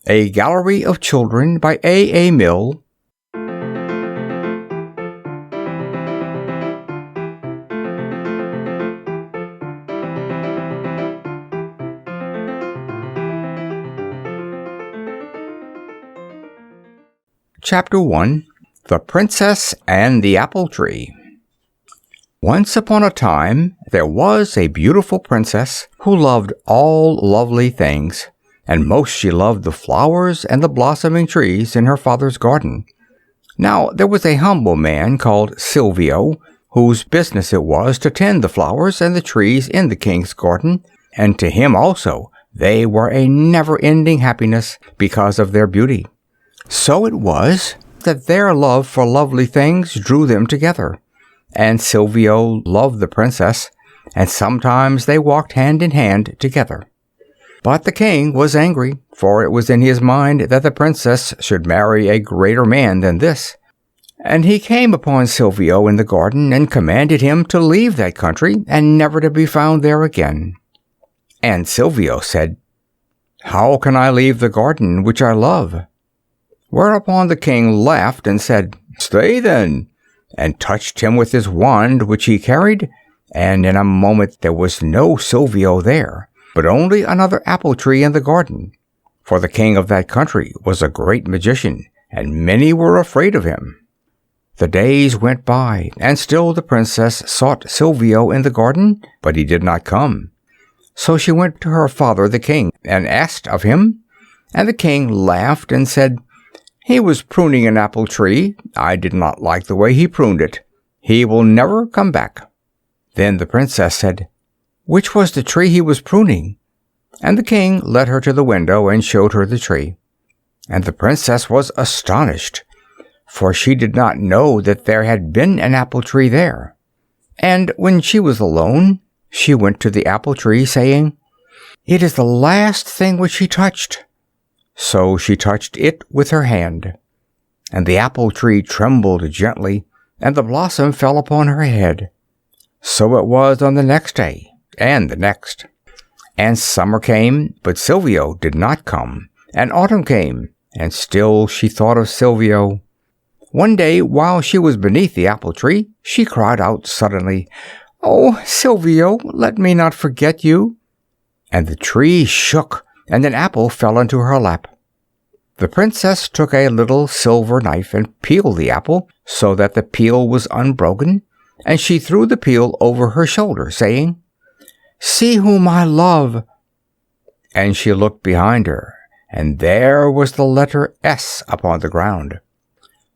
A Gallery of Children by A. Mill. Chapter 1. The Princess and the Apple Tree. Once upon a time there was a beautiful princess who loved all lovely things, and most she loved the flowers and the blossoming trees in her father's garden. Now there was a humble man called Silvio, whose business it was to tend the flowers and the trees in the king's garden, and to him also they were a never-ending happiness because of their beauty. So it was that their love for lovely things drew them together, and Silvio loved the princess, and sometimes they walked hand in hand together. But the king was angry, for it was in his mind that the princess should marry a greater man than this. And he came upon Silvio in the garden and commanded him to leave that country and never to be found there again. And Silvio said, "How can I leave the garden which I love?" Whereupon the king laughed and said, "Stay then," and touched him with his wand which he carried, and in a moment there was no Silvio there, but only another apple tree in the garden. For the king of that country was a great magician, and many were afraid of him. The days went by, and still the princess sought Silvio in the garden, but he did not come. So she went to her father the king, and asked of him, and the king laughed and said, "He was pruning an apple tree. I did not like the way he pruned it. He will never come back." Then the princess said, "Which was the tree he was pruning?" And the king led her to the window and showed her the tree. And the princess was astonished, for she did not know that there had been an apple tree there. And when she was alone, she went to the apple tree, saying, "It is the last thing which he touched." So she touched it with her hand, and the apple tree trembled gently, and the blossom fell upon her head. So it was on the next day, and the next. And summer came, but Silvio did not come, and autumn came, and still she thought of Silvio. One day, while she was beneath the apple tree, she cried out suddenly, "Oh, Silvio, let me not forget you." And the tree shook, and an apple fell into her lap. The princess took a little silver knife and peeled the apple, so that the peel was unbroken, and she threw the peel over her shoulder, saying, "See whom I love." And she looked behind her, and there was the letter S upon the ground.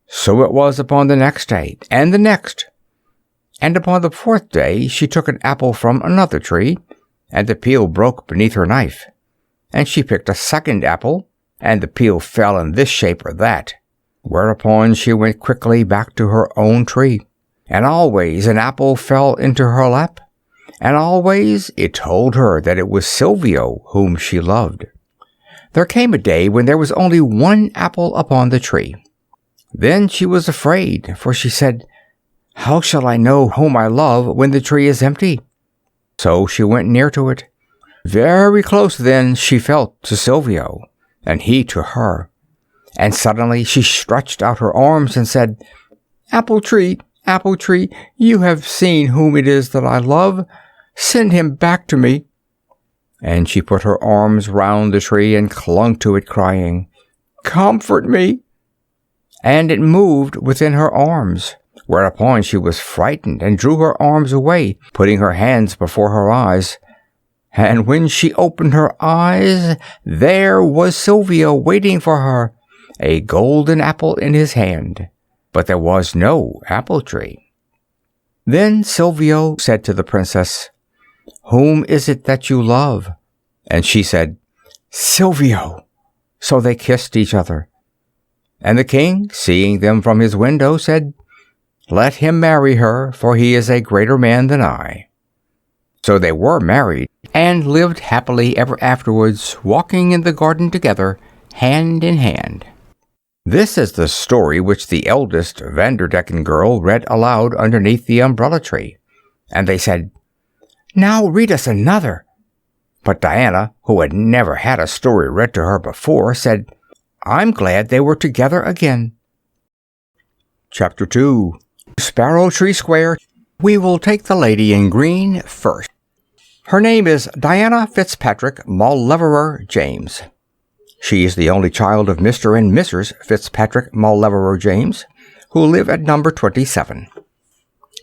So it was upon the next day, and the next. And upon the fourth day she took an apple from another tree, and the peel broke beneath her knife. And she picked a second apple, and the peel fell in this shape or that, whereupon she went quickly back to her own tree. And always an apple fell into her lap, and always it told her that it was Silvio whom she loved. There came a day when there was only one apple upon the tree. Then she was afraid, for she said, "How shall I know whom I love when the tree is empty?" So she went near to it. Very close then she felt to Silvio, and he to her. And suddenly she stretched out her arms and said, Apple tree, you have seen whom it is that I love. Send him back to me." And she put her arms round the tree and clung to it, crying, "Comfort me." And it moved within her arms, whereupon she was frightened and drew her arms away, putting her hands before her eyes. And when she opened her eyes, there was Silvio waiting for her, a golden apple in his hand. But there was no apple tree. Then Silvio said to the princess, "Whom is it that you love?" And she said, "Silvio." So they kissed each other. And the king, seeing them from his window, said, "Let him marry her, for he is a greater man than I." So they were married, and lived happily ever afterwards, walking in the garden together, hand in hand. This is the story which the eldest Vanderdecken girl read aloud underneath the umbrella tree. And they said, "Now read us another." But Diana, who had never had a story read to her before, said, "I'm glad they were together again." Chapter 2. Sparrow Tree Square. We will take the lady in green first. Her name is Diana Fitzpatrick Mauleverer James. She is the only child of Mr. and Mrs. Fitzpatrick Mauleverer James, who live at number 27.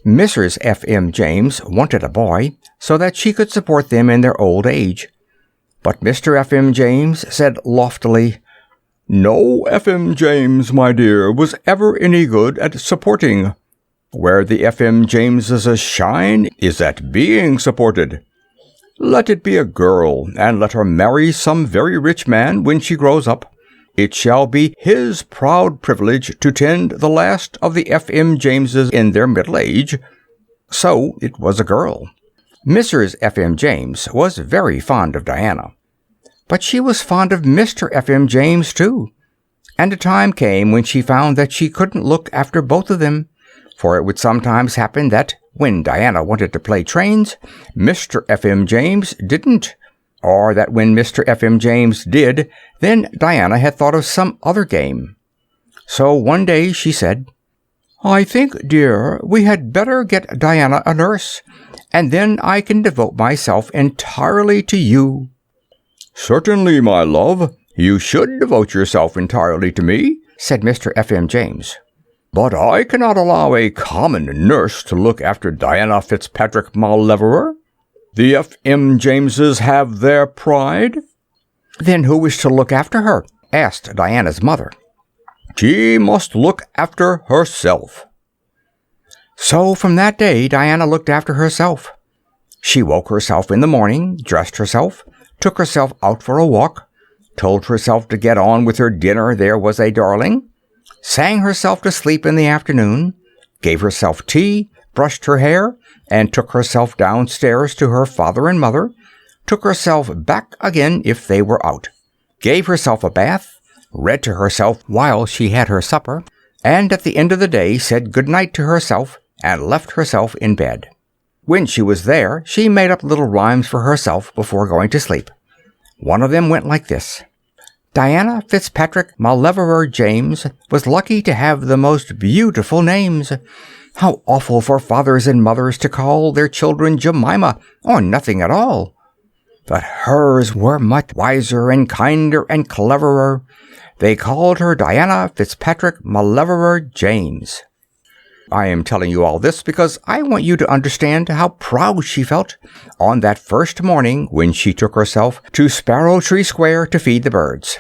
Mrs. F.M. James wanted a boy so that she could support them in their old age. But Mr. F.M. James said loftily, "No F.M. James, my dear, was ever any good at supporting. Where the F.M. Jameses shine is at being supported. Let it be a girl, and let her marry some very rich man when she grows up. It shall be his proud privilege to tend the last of the F.M. Jameses in their middle age." So it was a girl. Mrs. F.M. James was very fond of Diana, but she was fond of Mr. F.M. James too, and a time came when she found that she couldn't look after both of them, for it would sometimes happen that when Diana wanted to play trains, Mr. F.M. James didn't, or that when Mr. F.M. James did, then Diana had thought of some other game. So one day she said, "I think, dear, we had better get Diana a nurse, and then I can devote myself entirely to you." "Certainly, my love, you should devote yourself entirely to me," said Mr. F.M. James. "But I cannot allow a common nurse to look after Diana Fitzpatrick Mauleverer. The F.M. Jameses have their pride." "Then who is to look after her?" asked Diana's mother. "She must look after herself." So from that day Diana looked after herself. She woke herself in the morning, dressed herself, took herself out for a walk, told herself to get on with her dinner, there was a darling, sang herself to sleep in the afternoon, gave herself tea, brushed her hair, and took herself downstairs to her father and mother, took herself back again if they were out, gave herself a bath, read to herself while she had her supper, and at the end of the day said good night to herself and left herself in bed. When she was there, she made up little rhymes for herself before going to sleep. One of them went like this: "Diana Fitzpatrick Mauleverer James was lucky to have the most beautiful names. How awful for fathers and mothers to call their children Jemima, or nothing at all. But hers were much wiser and kinder and cleverer. They called her Diana Fitzpatrick Mauleverer James." I am telling you all this because I want you to understand how proud she felt on that first morning when she took herself to Sparrow Tree Square to feed the birds.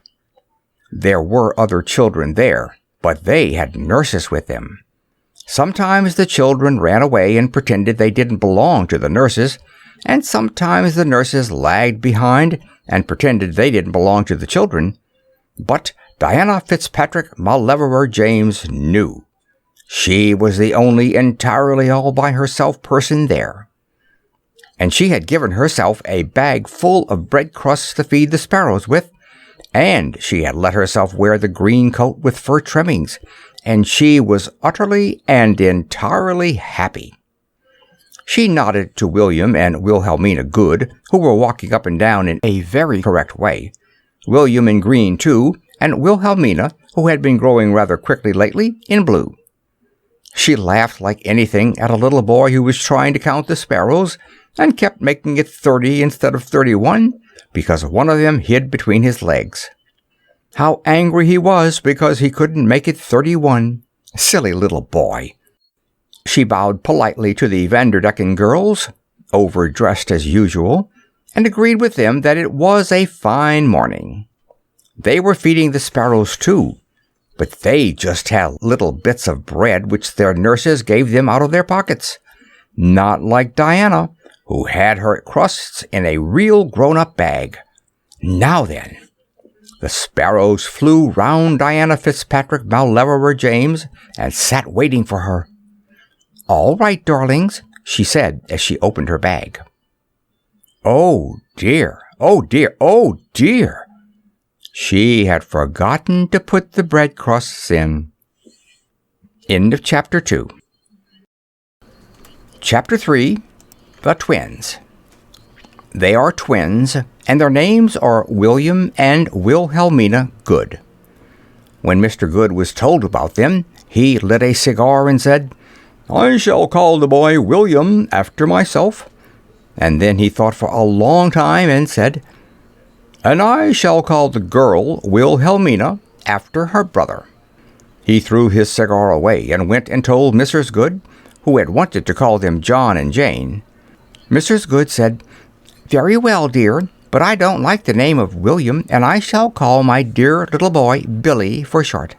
There were other children there, but they had nurses with them. Sometimes the children ran away and pretended they didn't belong to the nurses, and sometimes the nurses lagged behind and pretended they didn't belong to the children. But Diana Fitzpatrick Mauleverer James knew. She was the only entirely all by herself person there. And she had given herself a bag full of bread crusts to feed the sparrows with, and she had let herself wear the green coat with fur trimmings, and she was utterly and entirely happy. She nodded to William and Wilhelmina Good, who were walking up and down in a very correct way. William in green, too, and Wilhelmina, who had been growing rather quickly lately, in blue. She laughed like anything at a little boy who was trying to count the sparrows, and kept making it 30 instead of 31, because one of them hid between his legs. How angry he was because he couldn't make it 31. Silly little boy. She bowed politely to the Vanderdecken girls, overdressed as usual, and agreed with them that it was a fine morning. They were feeding the sparrows too, but they just had little bits of bread which their nurses gave them out of their pockets. Not like Diana, who had her crusts in a real grown-up bag. Now then, the sparrows flew round Diana Fitzpatrick Mauleverer James and sat waiting for her. "All right, darlings," she said as she opened her bag. Oh dear, oh dear, oh dear! She had forgotten to put the bread crusts in. End of Chapter 2. Chapter 3. The Twins. They are twins, and their names are William and Wilhelmina Good. When Mr. Good was told about them, he lit a cigar and said, "I shall call the boy William after myself." And then he thought for a long time and said, "And I shall call the girl Wilhelmina after her brother." He threw his cigar away and went and told Mrs. Good, who had wanted to call them John and Jane. Mrs. Good said, "Very well, dear, but I don't like the name of William, and I shall call my dear little boy Billy for short."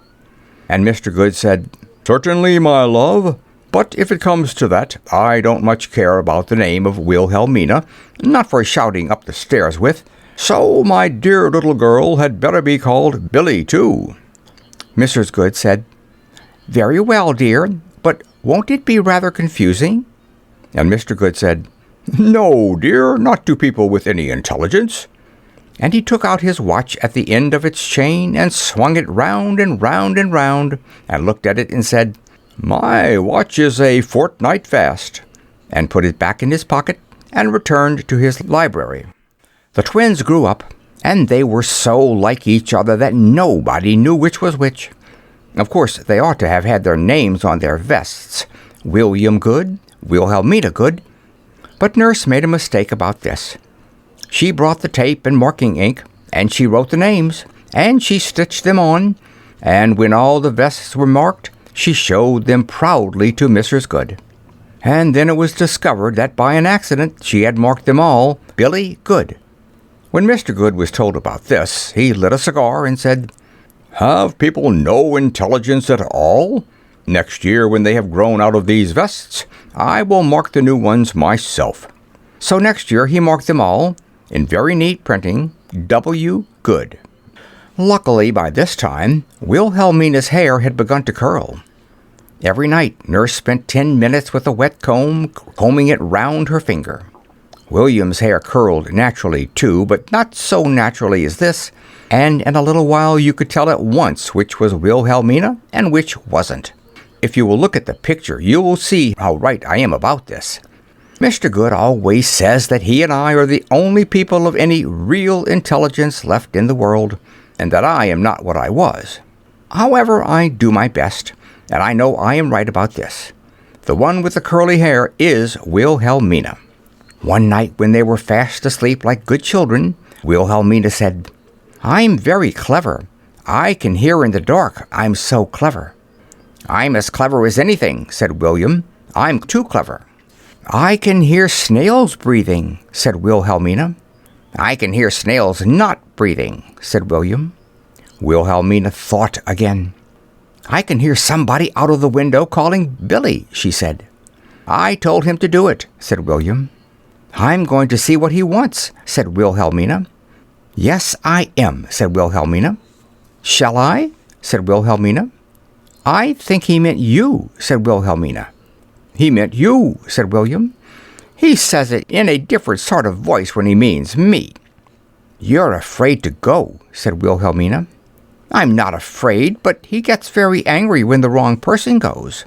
And Mr. Good said, "Certainly, my love, but if it comes to that, I don't much care about the name of Wilhelmina, not for shouting up the stairs with, so my dear little girl had better be called Billy, too." Mrs. Good said, "Very well, dear, but won't it be rather confusing?" And Mr. Good said, "No, dear, not to people with any intelligence." And he took out his watch at the end of its chain and swung it round and round and round, and looked at it and said, "My watch is a fortnight fast," and put it back in his pocket and returned to his library. The twins grew up, and they were so like each other that nobody knew which was which. Of course, they ought to have had their names on their vests, William Good, Wilhelmina Good, but Nurse made a mistake about this. She brought the tape and marking ink, and she wrote the names, and she stitched them on, and when all the vests were marked, she showed them proudly to Mrs. Good. And then it was discovered that by an accident she had marked them all Billy Good. When Mr. Good was told about this, he lit a cigar and said, "Have people no intelligence at all? Next year, when they have grown out of these vests, I will mark the new ones myself." So next year he marked them all, in very neat printing, W. Good. Luckily, by this time, Wilhelmina's hair had begun to curl. Every night, Nurse spent 10 minutes with a wet comb, combing it round her finger. William's hair curled naturally, too, but not so naturally as this, and in a little while you could tell at once which was Wilhelmina and which wasn't. If you will look at the picture, you will see how right I am about this. Mr. Good always says that he and I are the only people of any real intelligence left in the world, and that I am not what I was. However, I do my best, and I know I am right about this. The one with the curly hair is Wilhelmina. One night when they were fast asleep like good children, Wilhelmina said, "I'm very clever. I can hear in the dark. I'm so clever." "I'm as clever as anything," said William. "I'm too clever." "I can hear snails breathing," said Wilhelmina. "I can hear snails not breathing," said William. Wilhelmina thought again. "I can hear somebody out of the window calling Billy," she said. "I told him to do it," said William. "I'm going to see what he wants," said Wilhelmina. "Yes, I am," said Wilhelmina. "Shall I?" said Wilhelmina. "I think he meant you," said Wilhelmina. "He meant you," said William. "He says it in a different sort of voice when he means me." "You're afraid to go," said Wilhelmina. "I'm not afraid, but he gets very angry when the wrong person goes."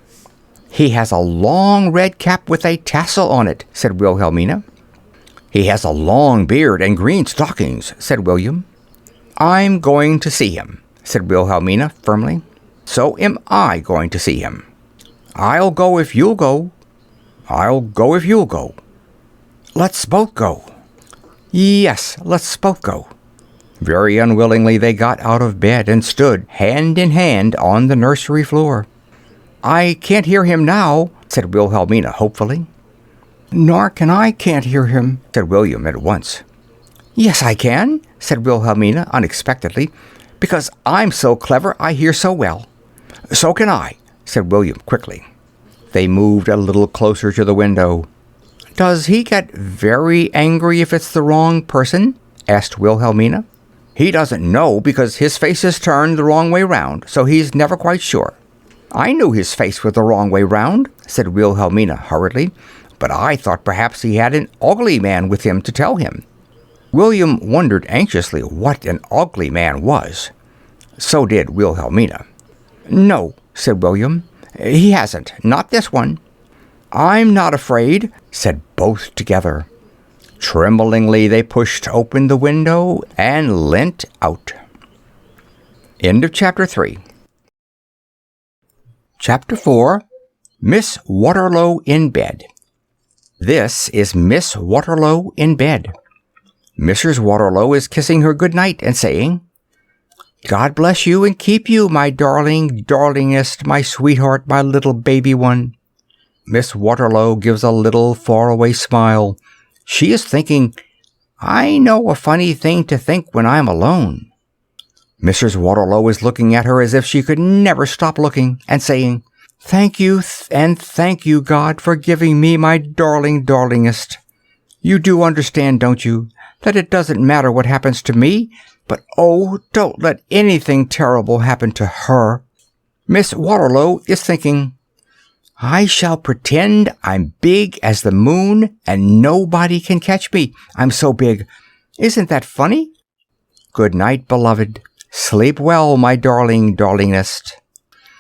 "He has a long red cap with a tassel on it," said Wilhelmina. "He has a long beard and green stockings," said William. "I'm going to see him," said Wilhelmina firmly. "So am I going to see him." "I'll go if you'll go." "I'll go if you'll go." "Let's both go." "Yes, let's both go." Very unwillingly they got out of bed and stood hand in hand on the nursery floor. "I can't hear him now," said Wilhelmina hopefully. "Nor can I can't hear him," said William at once. "Yes, I can," said Wilhelmina unexpectedly, "because I'm so clever I hear so well." "So can I," said William quickly. They moved a little closer to the window. "Does he get very angry if it's the wrong person?" asked Wilhelmina. "He doesn't know because his face is turned the wrong way round, so he's never quite sure." "I knew his face was the wrong way round," said Wilhelmina hurriedly, "but I thought perhaps he had an ugly man with him to tell him." William wondered anxiously what an ugly man was. So did Wilhelmina. "No," said William, "he hasn't, not this one." "I'm not afraid," said both together. Tremblingly they pushed open the window and leant out. End of Chapter 3. Chapter 4. Miss Waterlow in Bed. This is Miss Waterlow in bed. Mrs. Waterlow is kissing her good night and saying, "God bless you and keep you, my darling, darlingest, my sweetheart, my little baby one." Miss Waterlow gives a little faraway smile. She is thinking, "I know a funny thing to think when I'm alone." Mrs. Waterlow is looking at her as if she could never stop looking, and saying, "Thank you, and thank you, God, for giving me my darling, darlingest. You do understand, don't you, that it doesn't matter what happens to me, but oh, don't let anything terrible happen to her." Miss Waterlow is thinking, "I shall pretend I'm big as the moon, and nobody can catch me. I'm so big. Isn't that funny? Good night, beloved. Sleep well, my darling, darlingest."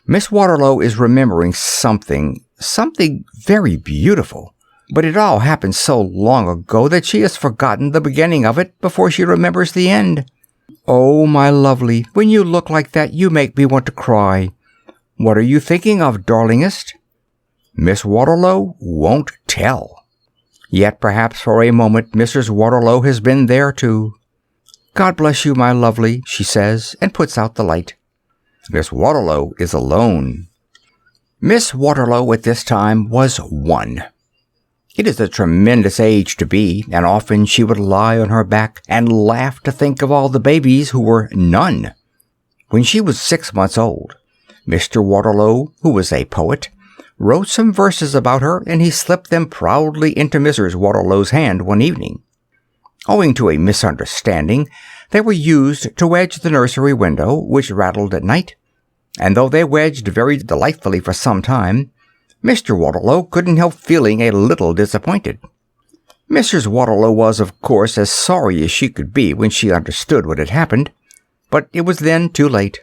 Miss Waterlow is remembering something very beautiful, but it all happened so long ago that she has forgotten the beginning of it before she remembers the end. "Oh, my lovely, when you look like that, you make me want to cry. What are you thinking of, darlingest?" Miss Waterlow won't tell. Yet perhaps for a moment Mrs. Waterlow has been there too. "God bless you, my lovely," she says, and puts out the light. Miss Waterlow is alone. Miss Waterlow at this time was 1. It is a tremendous age to be, and often she would lie on her back and laugh to think of all the babies who were none. When she was 6 months old, Mr. Waterlow, who was a poet, wrote some verses about her, and he slipped them proudly into Mrs. Waterlow's hand one evening. Owing to a misunderstanding, they were used to wedge the nursery window, which rattled at night, and though they wedged very delightfully for some time, Mr. Waterlow couldn't help feeling a little disappointed. Mrs. Waterlow was, of course, as sorry as she could be when she understood what had happened, but it was then too late.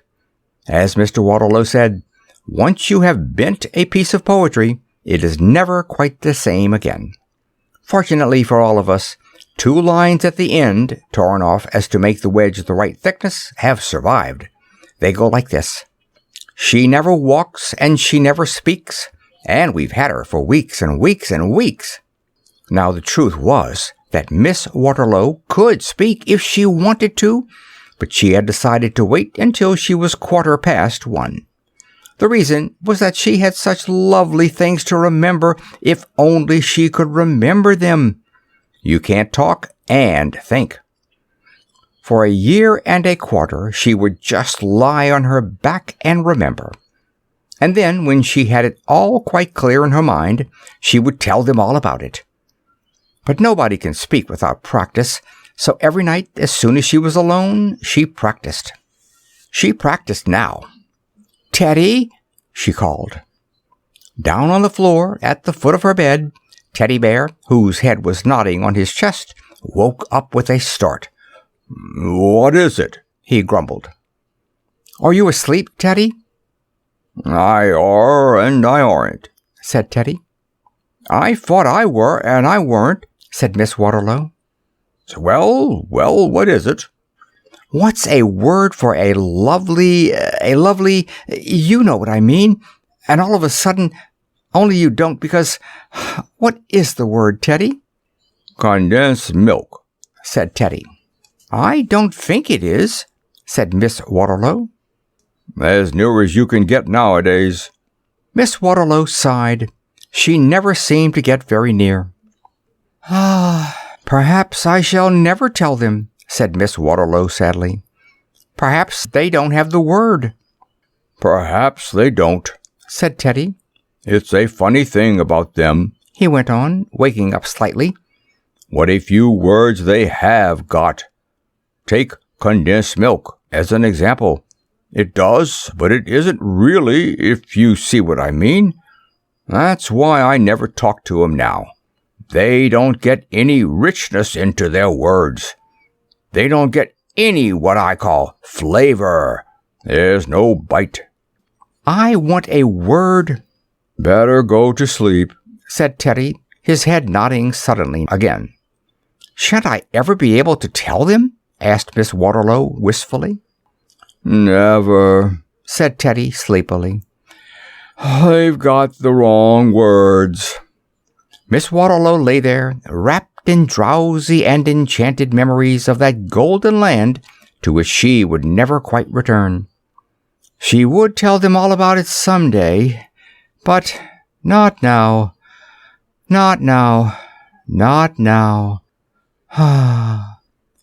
As Mr. Waterlow said, "Once you have bent a piece of poetry, it is never quite the same again." Fortunately for all of us, 2 lines at the end, torn off as to make the wedge the right thickness, have survived. They go like this: "She never walks and she never speaks, and we've had her for weeks and weeks and weeks." Now the truth was that Miss Waterlow could speak if she wanted to, but she had decided to wait until she was 1:15. The reason was that she had such lovely things to remember if only she could remember them. You can't talk and think. For 1.25 years she would just lie on her back and remember. And then, when she had it all quite clear in her mind, she would tell them all about it. But nobody can speak without practice, so every night, as soon as she was alone, she practiced. She practiced now. "Teddy," she called. Down on the floor, at the foot of her bed, Teddy Bear, whose head was nodding on his chest, woke up with a start. "What is it?" he grumbled. "Are you asleep, Teddy?" "I are and I aren't," said Teddy. "I thought I were and I weren't," said Miss Waterlow. Well, what is it?" "What's a word for a lovely, you know what I mean, and all of a sudden, only you don't, because, what is the word, Teddy?" "Condensed milk," said Teddy. "I don't think it is," said Miss Waterlow. "As near as you can get nowadays." Miss Waterlow sighed. She never seemed to get very near. "Perhaps I shall never tell them," said Miss Waterlow sadly. "Perhaps they don't have the word." "Perhaps they don't," said Teddy. "It's a funny thing about them," he went on, waking up slightly. "What a few words they have got. Take condensed milk as an example. It does, but it isn't really, if you see what I mean. That's why I never talk to 'em now. They don't get any richness into their words. They don't get any what I call flavor. There's no bite." "I want a word." "Better go to sleep," said Teddy, his head nodding suddenly again. Shan't I ever be able to tell them? Asked Miss Waterlow wistfully. Never, said Teddy sleepily. I've got the wrong words. Miss Waterlow lay there, wrapped in drowsy and enchanted memories of that golden land to which she would never quite return. She would tell them all about it some day, but not now. Not now. Not now.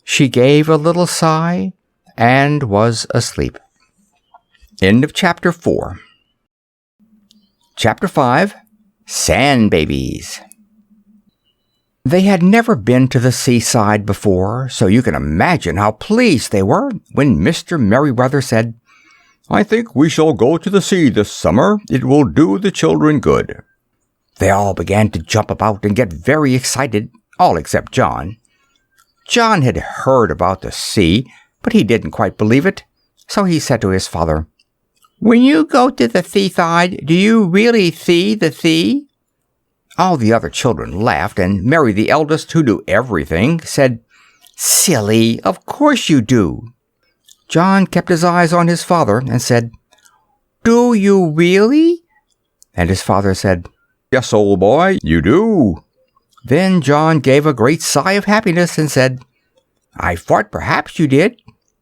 She gave a little sigh and was asleep. End of chapter 4. Chapter 5. Sand Babies. They had never been to the seaside before, so you can imagine how pleased they were when Mr. Merryweather said, "I think we shall go to the sea this summer. It will do the children good." They all began to jump about and get very excited, all except John. John had heard about the sea, but he didn't quite believe it, so he said to his father, "When you go to the seaside, do you really see the sea?" All the other children laughed, and Mary, the eldest, who knew everything, said, "Silly, of course you do." John kept his eyes on his father and said, "Do you really?" And his father said, "Yes, old boy, you do." Then John gave a great sigh of happiness and said, "I thought perhaps you did."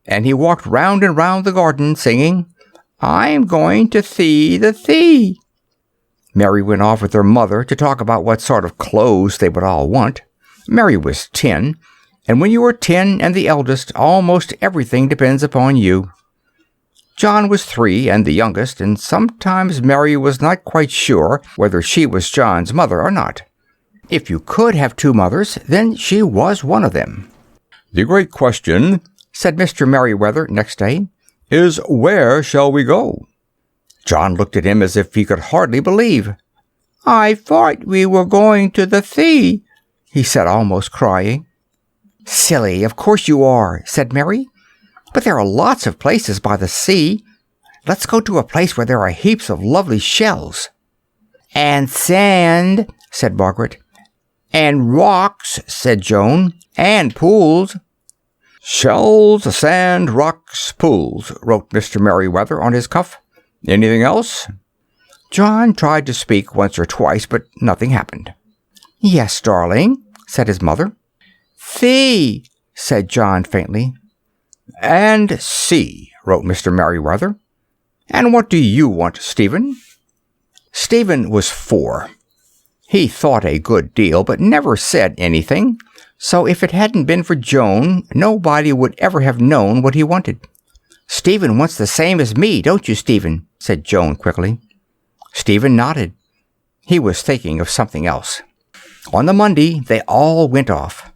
And he walked round and round the garden, singing, "I'm going to see the sea." Mary went off with her mother to talk about what sort of clothes they would all want. Mary was 10, and when you are 10 and the eldest, almost everything depends upon you. John was 3 and the youngest, and sometimes Mary was not quite sure whether she was John's mother or not. If you could have 2 mothers, then she was one of them. "The great question," said Mr. Merryweather next day, "is where shall we go?" John looked at him as if he could hardly believe. "I thought we were going to the sea," he said, almost crying. "Silly, of course you are," said Mary. "But there are lots of places by the sea. Let's go to a place where there are heaps of lovely shells." "And sand," said Margaret. "And rocks," said Joan. "And pools." "Shells, sand, rocks, pools," wrote Mr. Merryweather on his cuff. "Anything else?" John tried to speak once or twice, but nothing happened. "Yes, darling," said his mother. "Sea," said John faintly. "And sea," wrote Mr. Merryweather. "And what do you want, Stephen?" Stephen was 4. He thought a good deal, but never said anything, so if it hadn't been for Joan, nobody would ever have known what he wanted. "Stephen wants the same as me, don't you, Stephen?" said Joan quickly. Stephen nodded. He was thinking of something else. On the Monday, they all went off.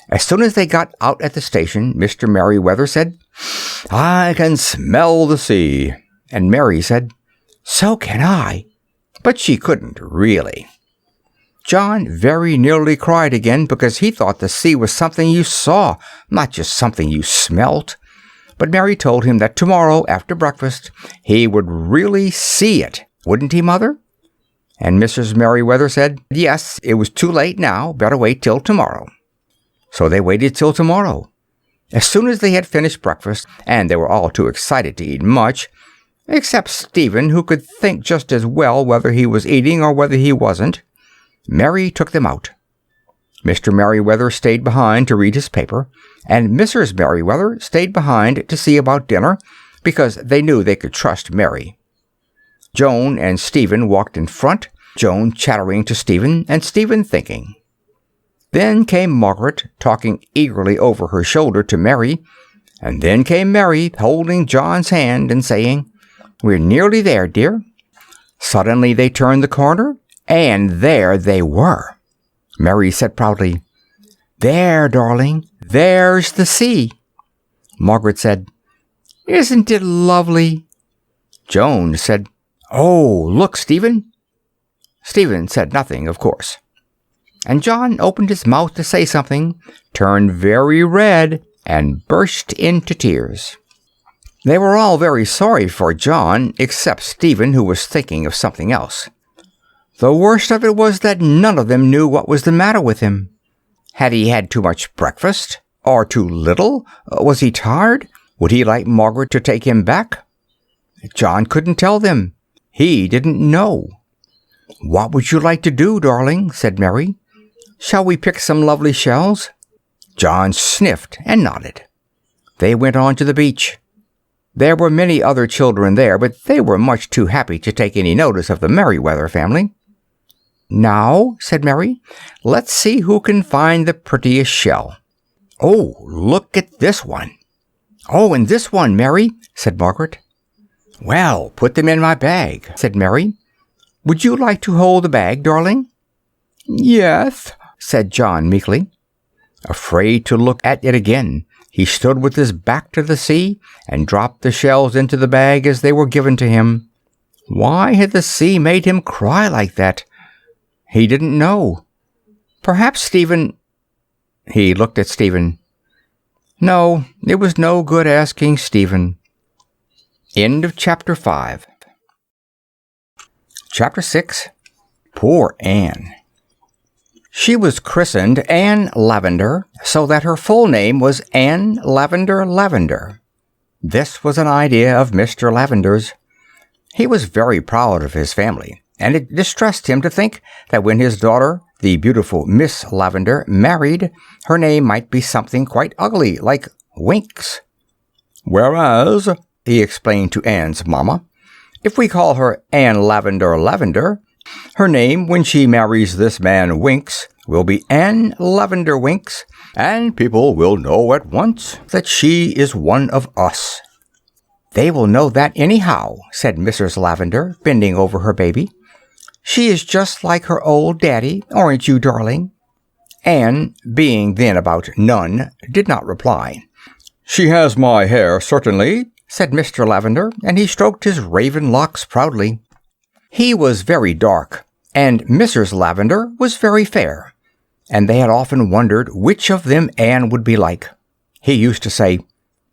As soon as they got out at the station, Mr. Merryweather said, "I can smell the sea." And Mary said, "So can I." But she couldn't really. John very nearly cried again because he thought the sea was something you saw, not just something you smelt. But Mary told him that tomorrow, after breakfast, he would really see it. Wouldn't he, Mother? And Mrs. Merryweather said, yes, it was too late now, better wait till tomorrow. So they waited till tomorrow. As soon as they had finished breakfast, and they were all too excited to eat much, except Stephen, who could think just as well whether he was eating or whether he wasn't, Mary took them out. Mr. Merryweather stayed behind to read his paper, and Mrs. Merryweather stayed behind to see about dinner, because they knew they could trust Mary. Joan and Stephen walked in front, Joan chattering to Stephen, and Stephen thinking. Then came Margaret, talking eagerly over her shoulder to Mary, and then came Mary, holding John's hand and saying, "We're nearly there, dear." Suddenly they turned the corner, and there they were. Mary said proudly, "There, darling, there's the sea." Margaret said, "Isn't it lovely?" Joan said, "Oh, look, Stephen." Stephen said nothing, of course. And John opened his mouth to say something, turned very red, and burst into tears. They were all very sorry for John, except Stephen, who was thinking of something else. The worst of it was that none of them knew what was the matter with him. Had he had too much breakfast? Or too little? Was he tired? Would he like Margaret to take him back? John couldn't tell them. He didn't know. "What would you like to do, darling?" said Mary. "Shall we pick some lovely shells?" John sniffed and nodded. They went on to the beach. There were many other children there, but they were much too happy to take any notice of the Merryweather family. "Now," said Mary, "let's see who can find the prettiest shell. Oh, look at this one." "Oh, and this one, Mary," said Margaret. "Well, put them in my bag," said Mary. "Would you like to hold the bag, darling?" "Yes," said John meekly. Afraid to look at it again, he stood with his back to the sea and dropped the shells into the bag as they were given to him. Why had the sea made him cry like that? He didn't know. Perhaps Stephen... He looked at Stephen. No, it was no good asking Stephen. End of chapter 5. Chapter 6. Poor Anne. She was christened Anne Lavender, so that her full name was Anne Lavender Lavender. This was an idea of Mr. Lavender's. He was very proud of his family, and it distressed him to think that when his daughter, the beautiful Miss Lavender, married, her name might be something quite ugly, like Winks. "Whereas," he explained to Anne's mamma, "if we call her Anne Lavender Lavender, her name, when she marries this man Winks, will be Anne Lavender Winks, and people will know at once that she is one of us." "They will know that anyhow," said Mrs. Lavender, bending over her baby. "She is just like her old daddy, aren't you, darling?" Anne, being then about none, did not reply. "She has my hair, certainly," said Mr. Lavender, and he stroked his raven locks proudly. He was very dark, and Mrs. Lavender was very fair, and they had often wondered which of them Anne would be like. He used to say,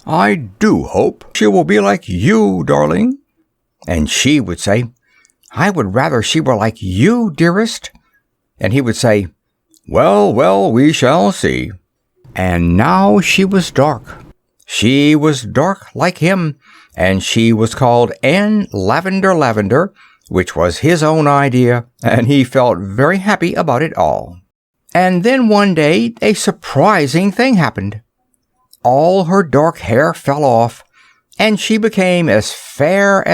"I do hope she will be like you, darling." And she would say, "I would rather she were like you, dearest." And he would say, "Well, well, we shall see." And now she was dark. She was dark like him, and she was called Anne Lavender Lavender, which was his own idea, and he felt very happy about it all. And then one day a surprising thing happened. All her dark hair fell off, and she became as fair,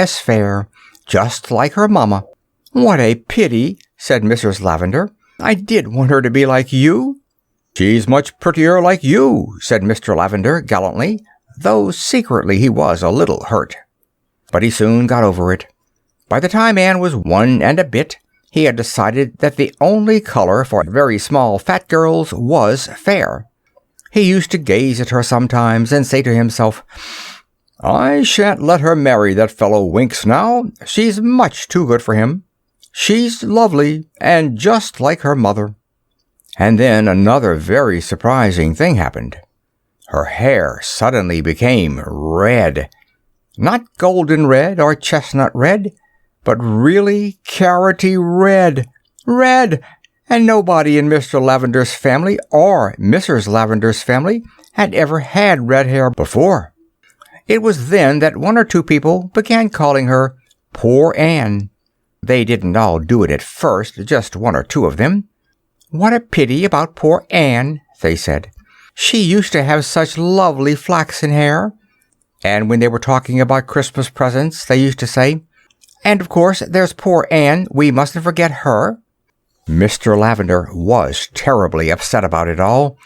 just like her mamma. "What a pity," said Mrs. Lavender. "I did want her to be like you." "She's much prettier like you," said Mr. Lavender gallantly, though secretly he was a little hurt. But he soon got over it. By the time Anne was 1 and a bit, he had decided that the only color for very small fat girls was fair. He used to gaze at her sometimes and say to himself, "I shan't let her marry that fellow Winks now. She's much too good for him. She's lovely, and just like her mother." And then another very surprising thing happened. Her hair suddenly became red. Not golden red or chestnut red, but really carroty red. Red! And nobody in Mr. Lavender's family or Mrs. Lavender's family had ever had red hair before. It was then that 1 or 2 people began calling her Poor Anne. They didn't all do it at first, just 1 or 2 of them. "What a pity about poor Anne," they said. "She used to have such lovely flaxen hair." And when they were talking about Christmas presents, they used to say, "And of course there's poor Anne, we mustn't forget her." Mr. Lavender was terribly upset about it all.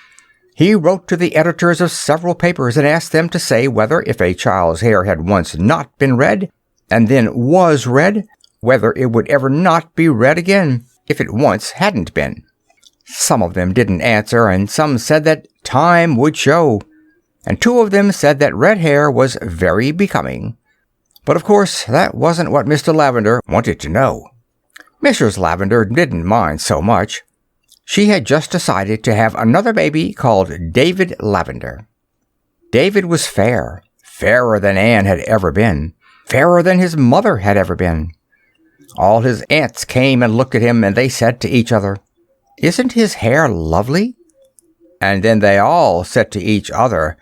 He wrote to the editors of several papers and asked them to say whether, if a child's hair had once not been red, and then was red, whether it would ever not be red again, if it once hadn't been. Some of them didn't answer, and some said that time would show, and 2 of them said that red hair was very becoming. But of course that wasn't what Mr. Lavender wanted to know. Mrs. Lavender didn't mind so much. She had just decided to have another baby called David Lavender. David was fair, fairer than Anne had ever been, fairer than his mother had ever been. All his aunts came and looked at him, and they said to each other, "Isn't his hair lovely?" And then they all said to each other,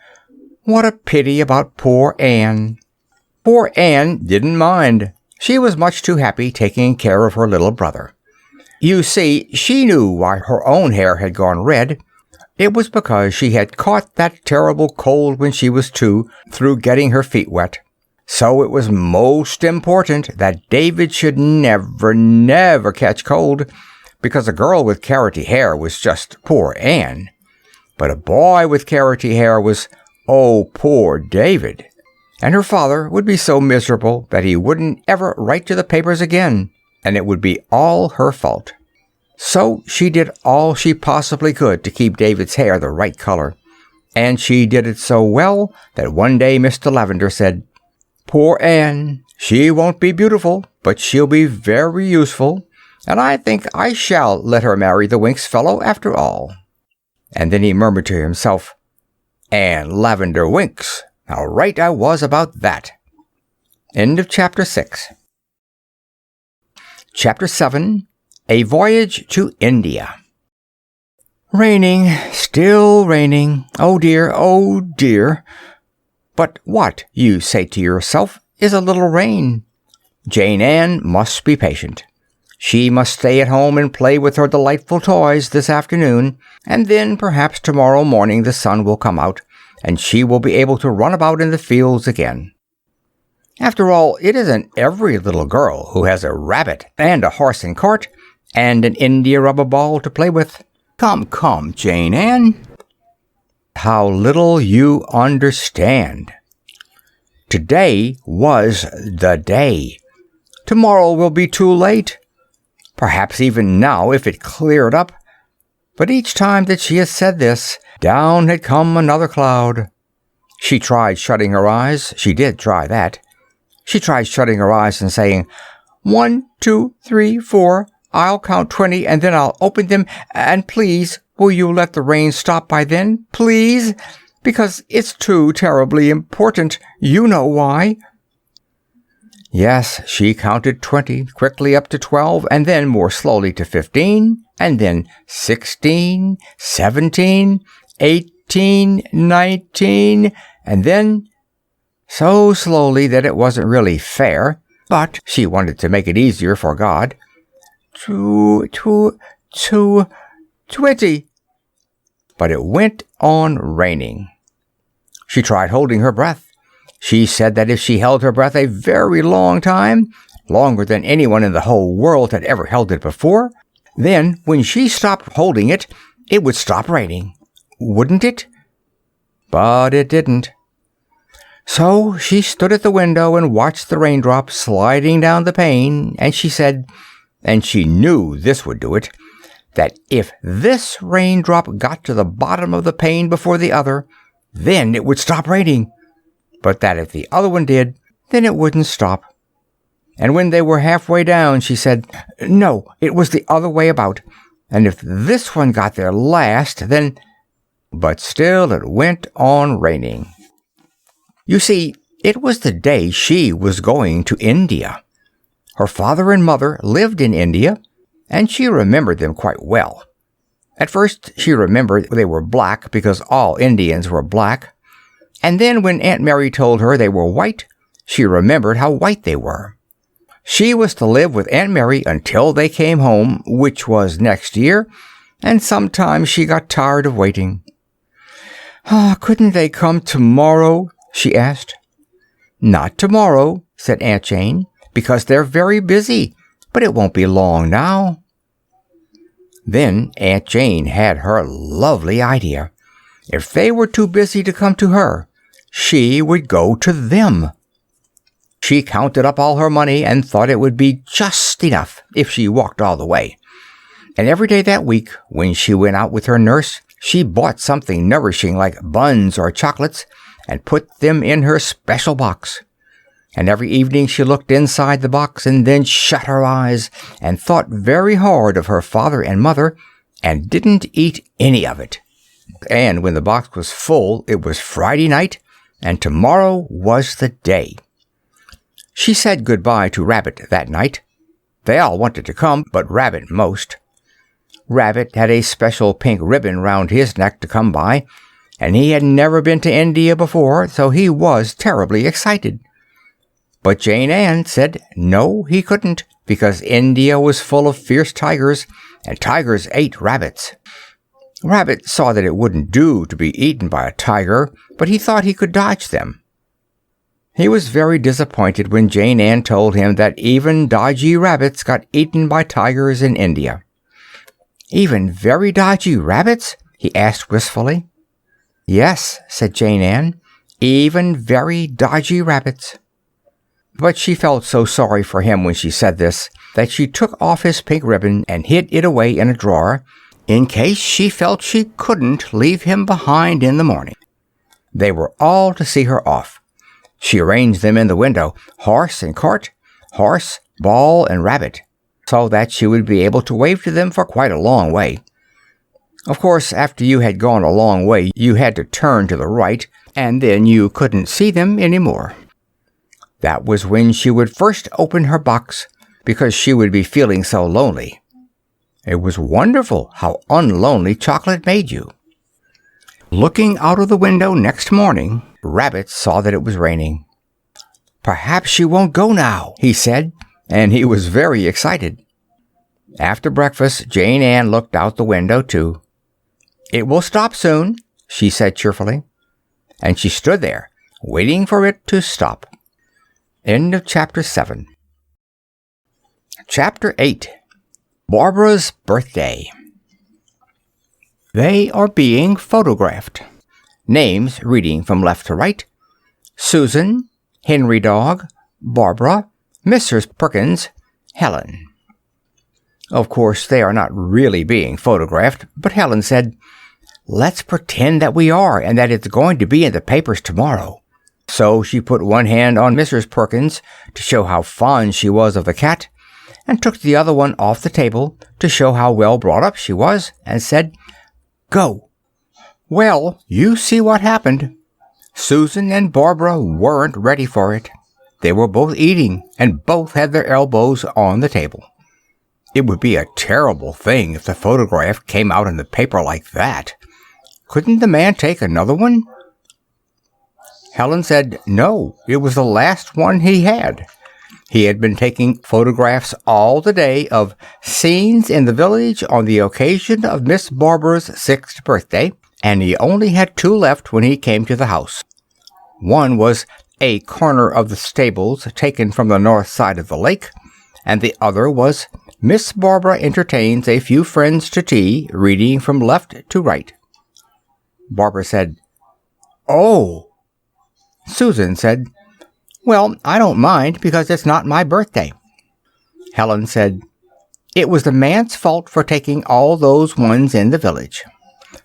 "What a pity about poor Anne." Poor Anne didn't mind. She was much too happy taking care of her little brother. You see, she knew why her own hair had gone red. It was because she had caught that terrible cold when she was 2 through getting her feet wet. So it was most important that David should never catch cold, because a girl with carroty hair was just poor Anne. But a boy with carroty hair was, oh, poor David. And her father would be so miserable that he wouldn't ever write to the papers again, and it would be all her fault. So she did all she possibly could to keep David's hair the right color, and she did it so well that one day Mr. Lavender said, "Poor Anne, she won't be beautiful, but she'll be very useful, and I think I shall let her marry the Winks fellow after all." And then he murmured to himself, "Anne Lavender Winks, how right I was about that." End of chapter 6. Chapter 7. A Voyage to India. Raining, still raining. Oh dear, oh dear. But what, you say to yourself, is a little rain? Jane Ann must be patient. She must stay at home and play with her delightful toys this afternoon, and then perhaps tomorrow morning the sun will come out, and she will be able to run about in the fields again. After all, it isn't every little girl who has a rabbit and a horse and cart and an India rubber ball to play with. Come, Jane Ann. How little you understand. Today was the day. Tomorrow will be too late. Perhaps even now, if it cleared up. But each time that she had said this, down had come another cloud. She tried shutting her eyes. She did try that. She tried shutting her eyes and saying, 1, 2, 3, 4. I'll count 20 and then I'll open them, and please, will you let the rain stop by then, please? Because it's too terribly important. You know why. Yes, she counted 20, quickly up to 12, and then more slowly to 15, and then 16, 17, 18, 19, and then so slowly that it wasn't really fair, but she wanted to make it easier for God. 20. But it went on raining. She tried holding her breath. She said that if she held her breath a very long time, longer than anyone in the whole world had ever held it before, then when she stopped holding it, it would stop raining. Wouldn't it? But it didn't. So she stood at the window and watched the raindrops sliding down the pane, and she said, and she knew this would do it, that if this raindrop got to the bottom of the pane before the other, then it would stop raining, but that if the other one did, then it wouldn't stop. And when they were halfway down, she said, no, it was the other way about, and if this one got there last, then... But still it went on raining. You see, it was the day she was going to India. Her father and mother lived in India, and she remembered them quite well. At first, she remembered they were black because all Indians were black, and then when Aunt Mary told her they were white, she remembered how white they were. She was to live with Aunt Mary until they came home, which was next year, and sometimes she got tired of waiting. Couldn't they come tomorrow? She asked. Not tomorrow, said Aunt Jane, because they're very busy, but it won't be long now. Then Aunt Jane had her lovely idea. If they were too busy to come to her, she would go to them. She counted up all her money and thought it would be just enough if she walked all the way. And every day that week, when she went out with her nurse, she bought something nourishing like buns or chocolates and put them in her special box. And every evening she looked inside the box and then shut her eyes and thought very hard of her father and mother and didn't eat any of it. And when the box was full, it was Friday night, and tomorrow was the day. She said goodbye to Rabbit that night. They all wanted to come, but Rabbit most. Rabbit had a special pink ribbon round his neck to come by, and he had never been to India before, so he was terribly excited. But Jane Ann said no, he couldn't, because India was full of fierce tigers, and tigers ate rabbits. Rabbit saw that it wouldn't do to be eaten by a tiger, but he thought he could dodge them. He was very disappointed when Jane Ann told him that even dodgy rabbits got eaten by tigers in India. "Even very dodgy rabbits?" he asked wistfully. "Yes," said Jane Ann, "even very dodgy rabbits." But she felt so sorry for him when she said this that she took off his pink ribbon and hid it away in a drawer, in case she felt she couldn't leave him behind in the morning. They were all to see her off. She arranged them in the window, horse and cart, horse, ball, and rabbit, so that she would be able to wave to them for quite a long way. Of course, after you had gone a long way, you had to turn to the right, and then you couldn't see them any more. That was when she would first open her box, because she would be feeling so lonely. It was wonderful how unlonely chocolate made you. Looking out of the window next morning, Rabbit saw that it was raining. "Perhaps she won't go now," he said, and he was very excited. After breakfast, Jane Ann looked out the window, too. "It will stop soon," she said cheerfully, and she stood there, waiting for it to stop. End of Chapter 7. Chapter 8. Barbara's Birthday. They are being photographed. Names reading from left to right: Susan, Henry Dog, Barbara, Mrs. Perkins, Helen. Of course, they are not really being photographed, but Helen said, "Let's pretend that we are and that it's going to be in the papers tomorrow." So she put one hand on Mrs. Perkins to show how fond she was of the cat, and took the other one off the table to show how well brought up she was, and said, "Go." Well, you see what happened. Susan and Barbara weren't ready for it. They were both eating, and both had their elbows on the table. It would be a terrible thing if the photograph came out in the paper like that. Couldn't the man take another one? Helen said no, it was the last one he had. He had been taking photographs all the day of scenes in the village on the occasion of Miss Barbara's 6th birthday, and he only had 2 left when he came to the house. One was a corner of the stables taken from the north side of the lake, and the other was Miss Barbara entertains a few friends to tea, reading from left to right. Barbara said, "Oh." Susan said, "Well, I don't mind, because it's not my birthday." Helen said, "It was the man's fault for taking all those ones in the village."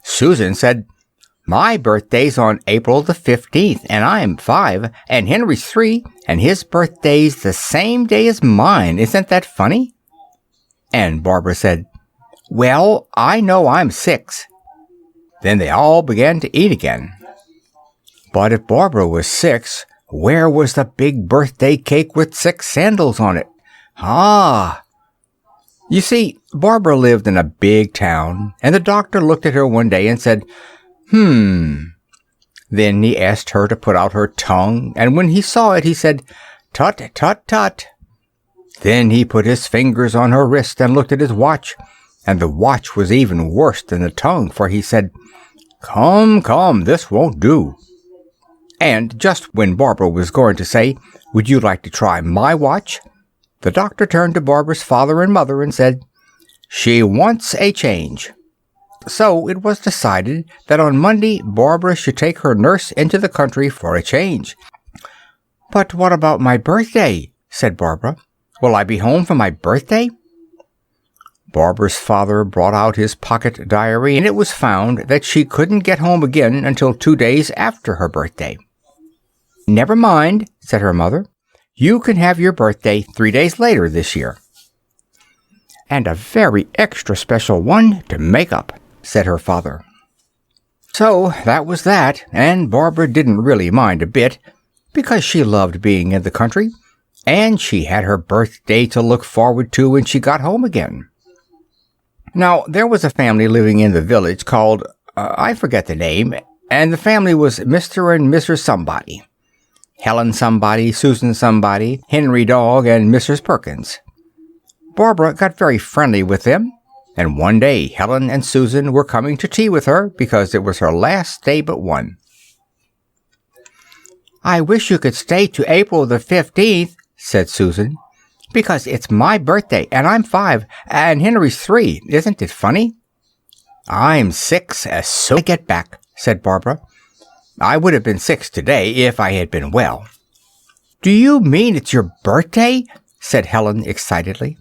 Susan said, "My birthday's on April the 15th, and I'm 5, and Henry's 3, and his birthday's the same day as mine. Isn't that funny?" And Barbara said, "Well, I know I'm 6. Then they all began to eat again. But if Barbara was 6, where was the big birthday cake with 6 sandals on it? Ah! You see, Barbara lived in a big town, and the doctor looked at her one day and said, Then he asked her to put out her tongue, and when he saw it, he said, "Tut, tut, tut." Then he put his fingers on her wrist and looked at his watch, and the watch was even worse than the tongue, for he said, "Come, come, this won't do." And just when Barbara was going to say, "Would you like to try my watch?" the doctor turned to Barbara's father and mother and said, "She wants a change." So it was decided that on Monday Barbara should take her nurse into the country for a change. "But what about my birthday?" said Barbara. "Will I be home for my birthday?" Barbara's father brought out his pocket diary, and it was found that she couldn't get home again until 2 days after her birthday. "Never mind," said her mother. "You can have your birthday 3 days later this year." "And a very extra special one to make up," said her father. So that was that, and Barbara didn't really mind a bit, because she loved being in the country, and she had her birthday to look forward to when she got home again. Now, there was a family living in the village called, I forget the name, and the family was Mr. and Mrs. Somebody. Helen Somebody, Susan Somebody, Henry Dog, and Mrs. Perkins. Barbara got very friendly with them, and one day Helen and Susan were coming to tea with her because it was her last day but one. "I wish you could stay to April the 15th, said Susan, "because it's my birthday, and I'm 5, and Henry's 3. Isn't it funny?" "I'm 6 as soon as I get back," said Barbara. "I would have been 6 today if I had been well." "Do you mean it's your birthday?" said Helen excitedly.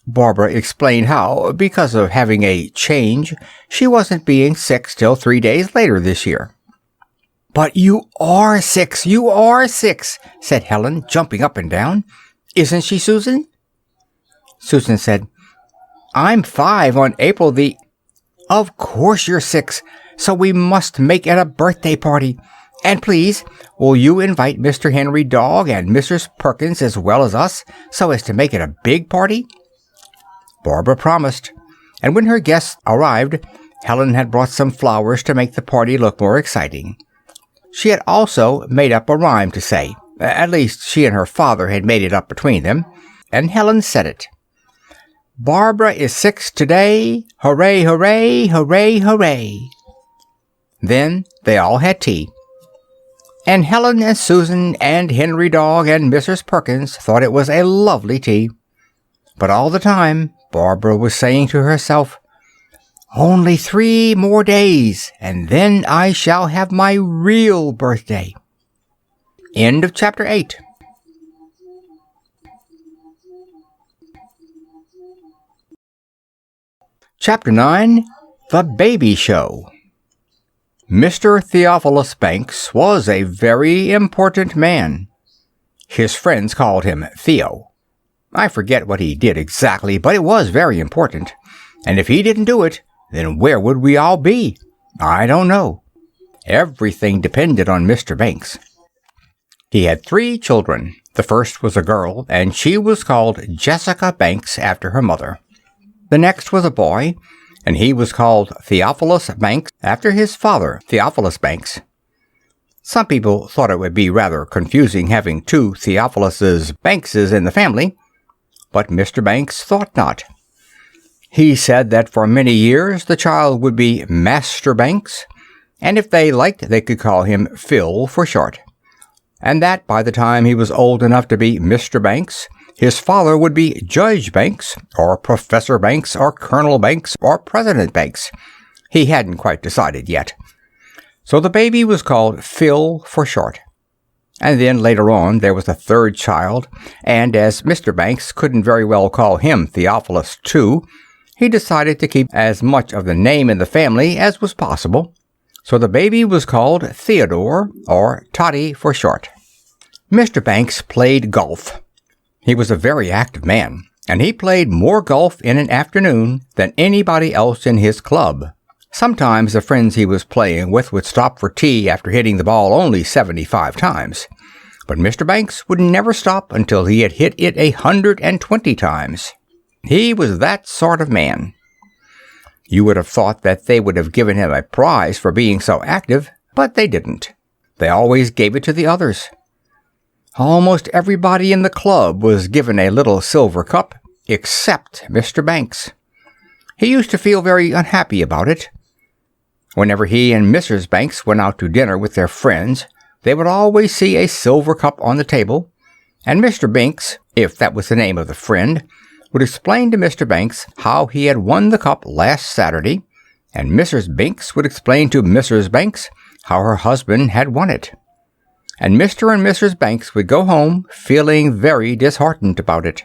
Barbara explained how, because of having a change, she wasn't being 6 till 3 days later this year. "But you are 6, you are 6, said Helen, jumping up and down. "Isn't she, Susan?" Susan said, "I'm 5 on April the—" "Of course you're 6, so we must make it a birthday party. And please, will you invite Mr. Henry Dog and Mrs. Perkins as well as us, so as to make it a big party?" Barbara promised, and when her guests arrived, Helen had brought some flowers to make the party look more exciting. She had also made up a rhyme to say. At least, she and her father had made it up between them, and Helen said it. "Barbara is 6 today, hooray, hooray, hooray, hooray." Then they all had tea, and Helen and Susan and Henry Dog and Mrs. Perkins thought it was a lovely tea. But all the time, Barbara was saying to herself, "Only 3 more days, and then I shall have my real birthday." End of chapter 8. Chapter 9. The Baby Show. Mr. Theophilus Banks was a very important man. His friends called him Theo. I forget what he did exactly, but it was very important. And if he didn't do it, then where would we all be? I don't know. Everything depended on Mr. Banks. He had 3 children. The first was a girl, and she was called Jessica Banks after her mother. The next was a boy, and he was called Theophilus Banks after his father, Theophilus Banks. Some people thought it would be rather confusing having 2 Theophiluses Bankses in the family, but Mr. Banks thought not. He said that for many years the child would be Master Banks, and if they liked they could call him Phil for short, and that by the time he was old enough to be Mr. Banks, his father would be Judge Banks, or Professor Banks, or Colonel Banks, or President Banks. He hadn't quite decided yet. So the baby was called Phil for short. And then later on there was a 3rd child, and as Mr. Banks couldn't very well call him Theophilus too, he decided to keep as much of the name in the family as was possible. So the baby was called Theodore, or Toddy for short. Mr. Banks played golf. He was a very active man, and he played more golf in an afternoon than anybody else in his club. Sometimes the friends he was playing with would stop for tea after hitting the ball only 75 times. But Mr. Banks would never stop until he had hit it 120 times. He was that sort of man. You would have thought that they would have given him a prize for being so active, but they didn't. They always gave it to the others. Almost everybody in the club was given a little silver cup, except Mr. Banks. He used to feel very unhappy about it. Whenever he and Mrs. Banks went out to dinner with their friends, they would always see a silver cup on the table, and Mr. Banks, if that was the name of the friend, would explain to Mr. Banks how he had won the cup last Saturday, and Mrs. Banks would explain to Mrs. Banks how her husband had won it. And Mr. and Mrs. Banks would go home feeling very disheartened about it.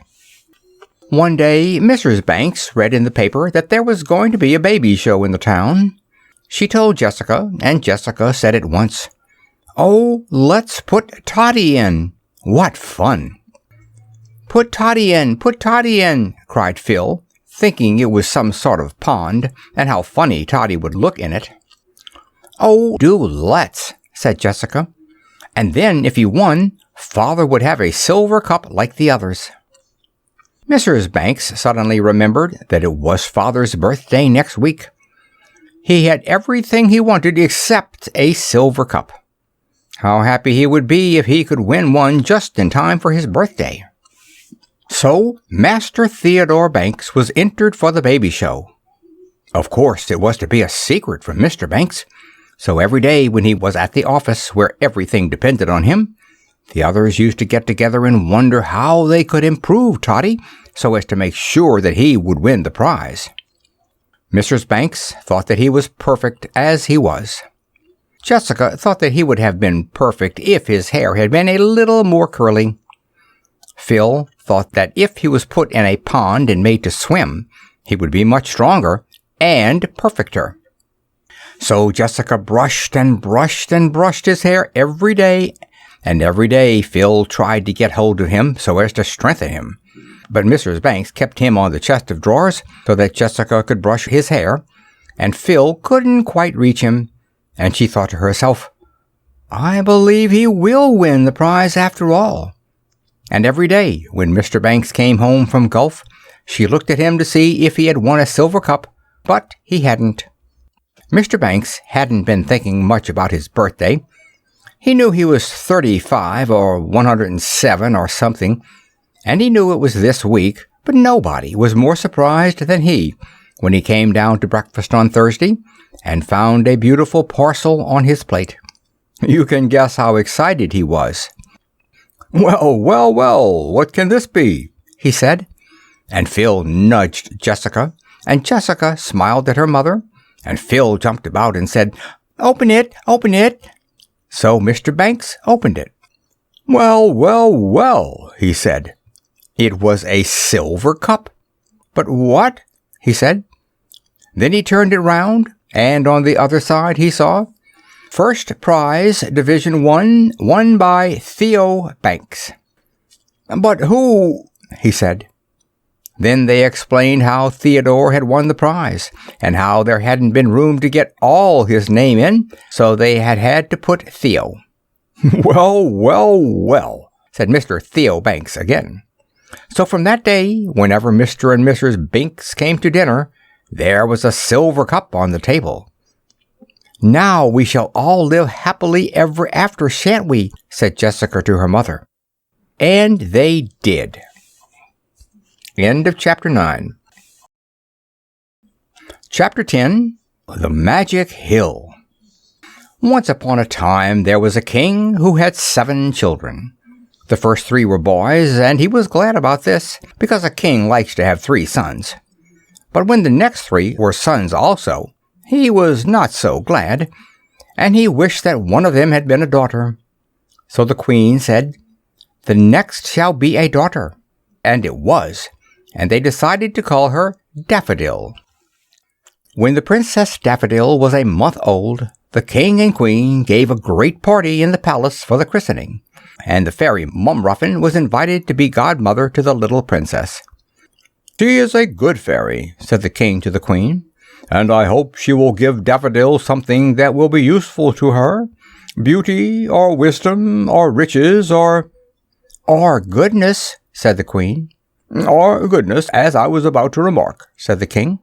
One day, Mrs. Banks read in the paper that there was going to be a baby show in the town. She told Jessica, and Jessica said at once, "Oh, let's put Toddy in. What fun!" "Put Toddy in, cried Phil, thinking it was some sort of pond, and how funny Toddy would look in it. "Oh, do let's," said Jessica. "And then, if he won, Father would have a silver cup like the others." Mrs. Banks suddenly remembered that it was Father's birthday next week. He had everything he wanted except a silver cup. How happy he would be if he could win one just in time for his birthday. So, Master Theodore Banks was entered for the baby show. Of course, it was to be a secret from Mr. Banks, so every day when he was at the office where everything depended on him, the others used to get together and wonder how they could improve Toddy so as to make sure that he would win the prize. Mrs. Banks thought that he was perfect as he was. Jessica thought that he would have been perfect if his hair had been a little more curly. Phil thought that if he was put in a pond and made to swim, he would be much stronger and perfecter. So Jessica brushed and brushed and brushed his hair every day, and every day Phil tried to get hold of him so as to strengthen him. But Mrs. Banks kept him on the chest of drawers so that Jessica could brush his hair, and Phil couldn't quite reach him, and she thought to herself, "I believe he will win the prize after all." And every day when Mr. Banks came home from golf, she looked at him to see if he had won a silver cup, but he hadn't. Mr. Banks hadn't been thinking much about his birthday. He knew he was 35 or 107 or something, and he knew it was this week, but nobody was more surprised than he when he came down to breakfast on Thursday and found a beautiful parcel on his plate. You can guess how excited he was. "Well, well, well, what can this be?" he said, and Phil nudged Jessica, and Jessica smiled at her mother, and Phil jumped about and said, "Open it, open it." So Mr. Banks opened it. "Well, well, well," he said. It was a silver cup. "But what?" he said. Then he turned it round, and on the other side he saw, "First prize, Division 1, won by Theo Banks." "But who?" he said. Then they explained how Theodore had won the prize, and how there hadn't been room to get all his name in, so they had to put Theo. "Well, well, well," said Mr. Theo Banks again. So from that day, whenever Mr. and Mrs. Banks came to dinner, there was a silver cup on the table. "Now we shall all live happily ever after, shan't we?" said Jessica to her mother. And they did. End of Chapter 9. Chapter 10. The Magic Hill. Once upon a time there was a king who had 7 children. The first 3 were boys, and he was glad about this, because a king likes to have 3 sons. But when the next 3 were sons also, he was not so glad, and he wished that one of them had been a daughter. So the queen said, "The next shall be a daughter." And it was, and they decided to call her Daffodil. When the Princess Daffodil was a month old, the king and queen gave a great party in the palace for the christening, and the fairy Mumruffin was invited to be godmother to the little princess. "She is a good fairy," said the king to the queen, "and I hope she will give Daffodil something that will be useful to her. Beauty, or wisdom, or riches, or goodness," said the queen. "Or goodness, as I was about to remark," said the king.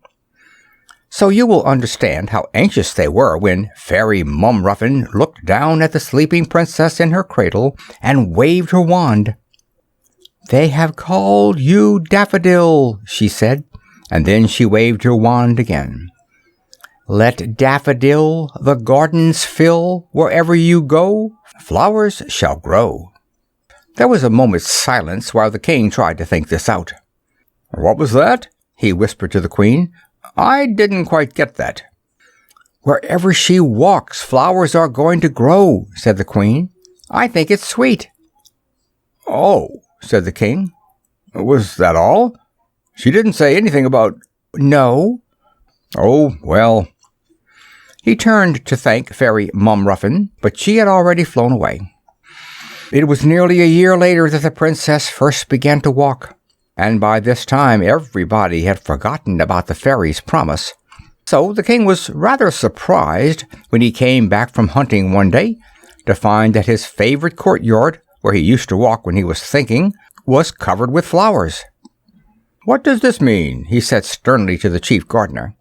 So you will understand how anxious they were when Fairy Mumruffin looked down at the sleeping princess in her cradle and waved her wand. "They have called you Daffodil," she said, and then she waved her wand again. "Let daffodil the gardens fill, wherever you go, flowers shall grow." There was a moment's silence while the king tried to think this out. "What was that?" he whispered to the queen. "I didn't quite get that." "Wherever she walks, flowers are going to grow," said the queen. "I think it's sweet." "Oh," said the king. "Was that all? She didn't say anything about—" "No." "Oh, well." He turned to thank Fairy Mumruffin, but she had already flown away. It was nearly a year later that the princess first began to walk, and by this time everybody had forgotten about the fairy's promise. So the king was rather surprised when he came back from hunting one day to find that his favorite courtyard, where he used to walk when he was thinking, was covered with flowers. "What does this mean?" he said sternly to the chief gardener.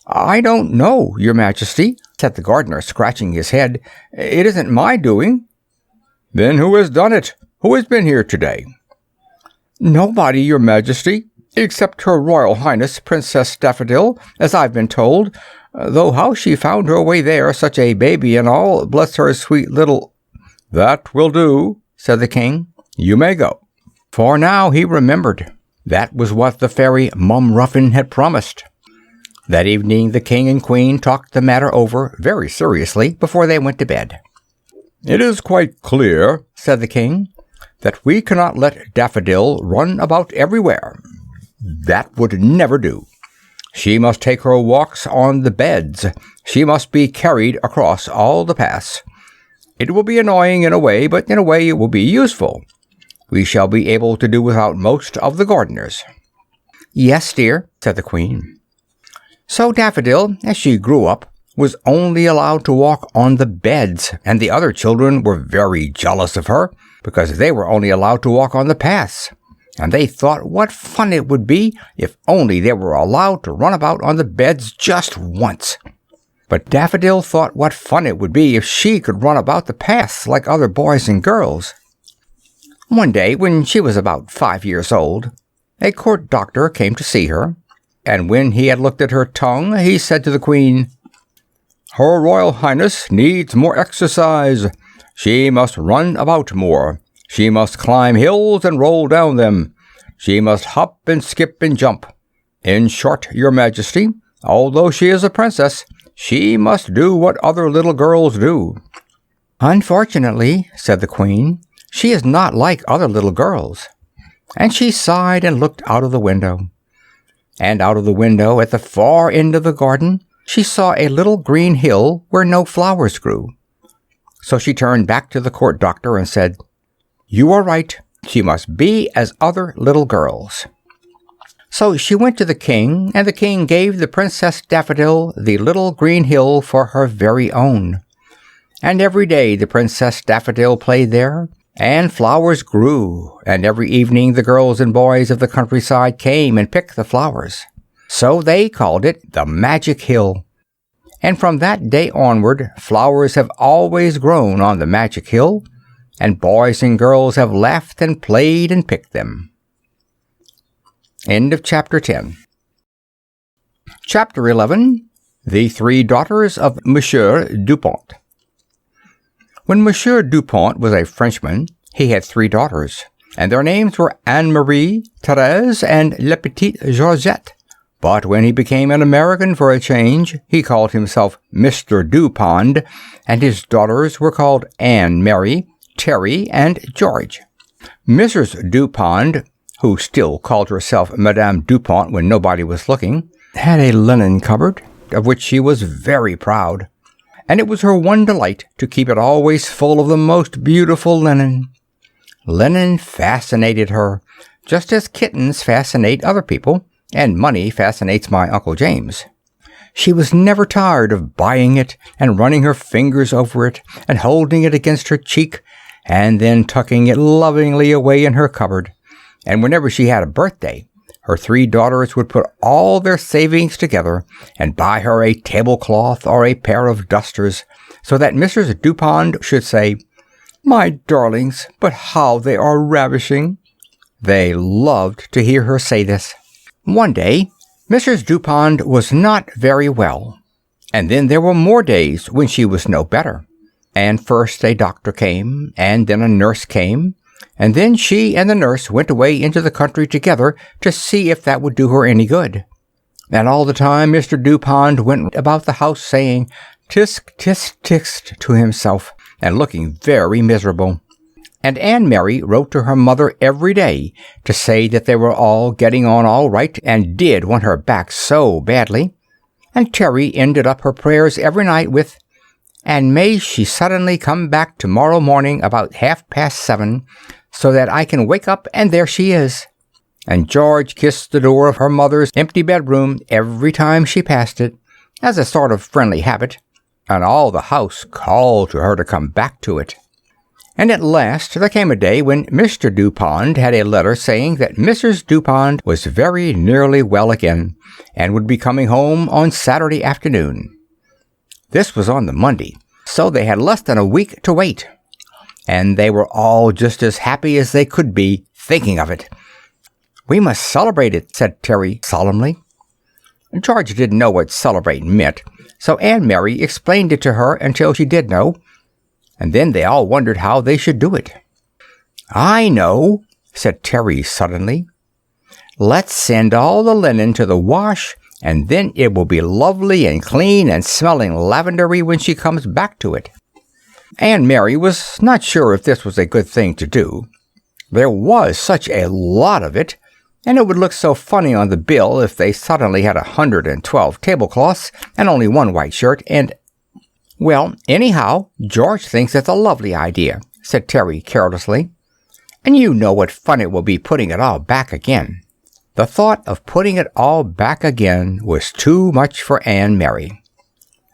"I don't know, your majesty," said the gardener, scratching his head. "It isn't my doing." "Then who has done it? Who has been here today?" "Nobody, your majesty, except Her Royal Highness Princess Daffodil, as I've been told, though how she found her way there, such a baby and all, bless her sweet little—" "That will do," said the king. "You may go." For now he remembered. That was what the fairy Mum Ruffin had promised. That evening the king and queen talked the matter over very seriously before they went to bed. "It is quite clear," said the king, "that we cannot let Daffodil run about everywhere. That would never do. She must take her walks on the beds. She must be carried across all the paths. It will be annoying in a way, but in a way it will be useful. We shall be able to do without most of the gardeners." "Yes, dear," said the queen. So Daffodil, as she grew up, was only allowed to walk on the beds, and the other children were very jealous of her, because they were only allowed to walk on the paths, and they thought what fun it would be if only they were allowed to run about on the beds just once. But Daffodil thought what fun it would be if she could run about the paths like other boys and girls. One day, when she was about 5 years old, a court doctor came to see her, and when he had looked at her tongue, he said to the queen, "Her Royal Highness needs more exercise. She must run about more. She must climb hills and roll down them. She must hop and skip and jump. In short, your majesty, although she is a princess, she must do what other little girls do." "Unfortunately," said the queen, "she is not like other little girls." And she sighed and looked out of the window. And out of the window, at the far end of the garden, she saw a little green hill where no flowers grew. So she turned back to the court doctor and said, "You are right. She must be as other little girls." So she went to the king, and the king gave the Princess Daffodil the little green hill for her very own. And every day the Princess Daffodil played there, and flowers grew, and every evening the girls and boys of the countryside came and picked the flowers. So they called it the Magic Hill. And from that day onward, flowers have always grown on the Magic Hill, and boys and girls have laughed and played and picked them. End of Chapter 10. Chapter 11. The Three Daughters of Monsieur Dupont. When Monsieur Dupont was a Frenchman, he had 3 daughters, and their names were Anne-Marie, Thérèse, and La Petite Georgette. But when he became an American for a change, he called himself Mr. Dupont, and his daughters were called Anne-Marie, Terry, and George. Mrs. Dupont, who still called herself Madame Dupont when nobody was looking, had a linen cupboard, of which she was very proud, and it was her one delight to keep it always full of the most beautiful linen. Linen fascinated her, just as kittens fascinate other people, and money fascinates my Uncle James. She was never tired of buying it, and running her fingers over it, and holding it against her cheek, and then tucking it lovingly away in her cupboard. And whenever she had a birthday, her 3 daughters would put all their savings together and buy her a tablecloth or a pair of dusters, so that Mrs. Dupont should say, "My darlings, but how they are ravishing!" They loved to hear her say this. One day, Mrs. Dupont was not very well, and then there were more days when she was no better. And first a doctor came, and then a nurse came, and then she and the nurse went away into the country together to see if that would do her any good. And all the time Mr. Dupont went about the house saying, "Tisk, tisk, tisk," to himself, and looking very miserable. And Anne-Marie wrote to her mother every day to say that they were all getting on all right and did want her back so badly. And Terry ended up her prayers every night with, "And may she suddenly come back tomorrow morning about 7:30, so that I can wake up and there she is." And George kissed the door of her mother's empty bedroom every time she passed it, as a sort of friendly habit, and all the house called to her to come back to it. And at last there came a day when Mr. Dupond had a letter saying that Mrs. Dupond was very nearly well again, and would be coming home on Saturday afternoon. This was on the Monday, so they had less than a week to wait, and they were all just as happy as they could be thinking of it. "We must celebrate it," said Terry solemnly. George didn't know what celebrate meant, so Aunt Mary explained it to her until she did know, and then they all wondered how they should do it. "I know," said Terry suddenly. "Let's send all the linen to the wash, and then it will be lovely and clean and smelling lavendery when she comes back to it." Aunt Mary was not sure if this was a good thing to do. There was such a lot of it, and it would look so funny on the bill if they suddenly had 112 tablecloths and only one white shirt, and— "Well, anyhow, George thinks it's a lovely idea," said Terry carelessly. "And you know what fun it will be putting it all back again." The thought of putting it all back again was too much for Aunt Mary.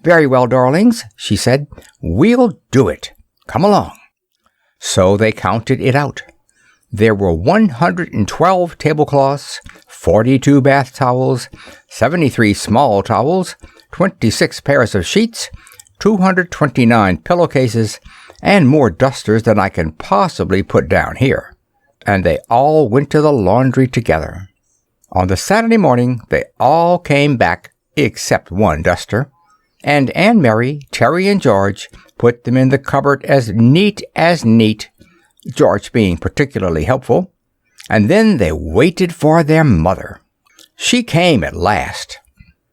"Very well, darlings," she said. "We'll do it. Come along." So they counted it out. There were 112 tablecloths, 42 bath towels, 73 small towels, 26 pairs of sheets, 229 pillowcases, and more dusters than I can possibly put down here. And they all went to the laundry together. On the Saturday morning, they all came back, except one duster, and Aunt Mary, Terry, and George put them in the cupboard as neat, George being particularly helpful, and then they waited for their mother. She came at last.